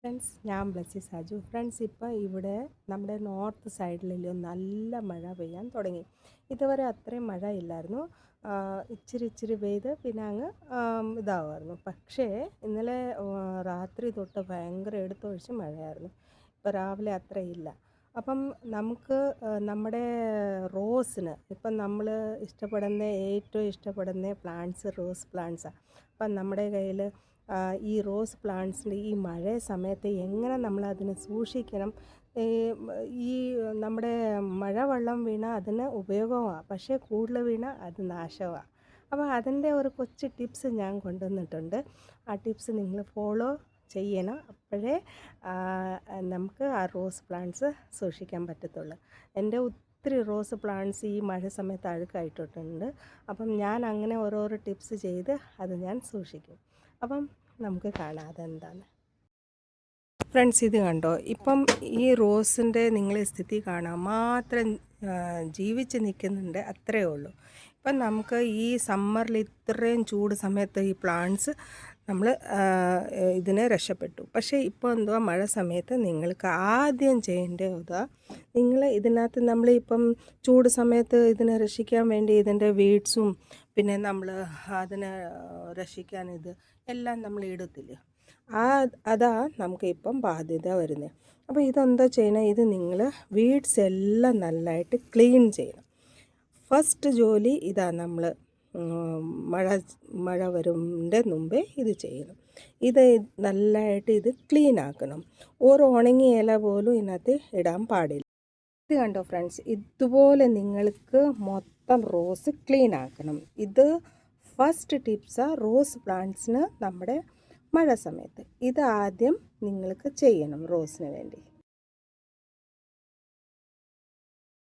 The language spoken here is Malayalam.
ഫ്രണ്ട്സ്, ഞാൻ ബ്ലസ്സി സാജു. ഫ്രണ്ട്സ്, ഇപ്പോൾ ഇവിടെ നമ്മുടെ നോർത്ത് സൈഡിലെല്ലാം നല്ല മഴ പെയ്യാൻ തുടങ്ങി. ഇതുവരെ അത്രയും മഴ ഇല്ലായിരുന്നു. ഇച്ചിരി പെയ്ത് പിന്നെ അങ്ങ് ഇതാവുമായിരുന്നു. പക്ഷേ ഇന്നലെ രാത്രി തൊട്ട് ഭയങ്കര എടുത്തൊഴിച്ച് മഴയായിരുന്നു. ഇപ്പോൾ രാവിലെ അത്രയില്ല. അപ്പം നമുക്ക് നമ്മുടെ റോസിന് ഇപ്പം നമ്മൾ ഏറ്റവും ഇഷ്ടപ്പെടുന്ന പ്ലാന്റ്സ് റോസ് പ്ലാന്റ്സാണ്. അപ്പം നമ്മുടെ കയ്യിൽ ഈ റോസ് പ്ലാന്റ്സിൻ്റെ ഈ മഴ സമയത്ത് എങ്ങനെ നമ്മളതിനെ സൂക്ഷിക്കണം. ഈ നമ്മുടെ മഴവെള്ളം വീണാൽ അതിന് ഉപയോഗമാണ്, പക്ഷേ കൂടുതൽ വീണാൽ അത് നാശമാണ്. അപ്പോൾ അതിൻ്റെ ഒരു കൊച്ചു ടിപ്സ് ഞാൻ കൊണ്ടുവന്നിട്ടുണ്ട്. ആ ടിപ്സ് നിങ്ങൾ ഫോളോ ചെയ്യണം. അപ്പോഴേ നമുക്ക് ആ റോസ് പ്ലാന്റ്സ് സൂക്ഷിക്കാൻ പറ്റത്തുള്ളൂ. എൻ്റെ ഒത്തിരി റോസ് പ്ലാന്റ്സ് ഈ മഴ സമയത്ത് അഴുക്കായിട്ടുണ്ട്. അപ്പം ഞാൻ അങ്ങനെ ഓരോരോ ടിപ്സ് ചെയ്ത് അത് ഞാൻ സൂക്ഷിക്കും. അപ്പം നമുക്ക് കാണാം അതെന്താണ്. ഫ്രണ്ട്സ്, ഇത് കണ്ടോ, ഇപ്പം ഈ റോസിൻ്റെ നിങ്ങളെ സ്ഥിതി കാണാൻ മാത്രം ജീവിച്ച് നിൽക്കുന്നുണ്ട്, അത്രയേ ഉള്ളൂ. ഇപ്പം നമുക്ക് ഈ സമ്മറിൽ ഇത്രയും ചൂട് സമയത്ത് ഈ പ്ലാന്റ്സ് നമ്മൾ ഇതിനെ രക്ഷപ്പെട്ടു. പക്ഷേ ഇപ്പോൾ എന്തുവാ, മഴ സമയത്ത് നിങ്ങൾക്ക് ആദ്യം ചെയ്യേണ്ടത് നിങ്ങൾ ഇതിനകത്ത് നമ്മളിപ്പം ചൂട് സമയത്ത് ഇതിനെ രക്ഷിക്കാൻ വേണ്ടി ഇതിൻ്റെ വീഡ്സും പിന്നെ നമ്മൾ അതിനെ രക്ഷിക്കാൻ എല്ലാം നമ്മൾ ഇടത്തില്ല. അതാ നമുക്ക് ഇപ്പം ബാധ്യത വരുന്നത്. അപ്പോൾ ഇതെന്താ ചെയ്യണം, ഇത് നിങ്ങൾ വീഡ്സ് എല്ലാം നല്ലതായിട്ട് ക്ലീൻ ചെയ്യണം. ഫസ്റ്റ് ജോലി ഇതാ, നമ്മൾ മഴ വരുന്നതിൻ്റെ മുമ്പേ ഇത് ചെയ്യണം. ഇത് നല്ലതായിട്ട് ഇത് ക്ലീൻ ആക്കണം. ഒരു ഉണങ്ങിയ ഇല പോലും ഇതിനകത്ത് ഇടാൻ പാടില്ല. ഇത് കണ്ടോ ഫ്രണ്ട്സ്, ഇതുപോലെ നിങ്ങൾക്ക് മൊത്തം റോസ് ക്ലീൻ ആക്കണം. ഇത് ഫസ്റ്റ് ടിപ്സാണ് റോസ് പ്ലാന്റ്സിന് നമ്മുടെ മഴ സമയത്ത്. ഇത് ആദ്യം നിങ്ങൾക്ക് ചെയ്യണം റോസിന് വേണ്ടി.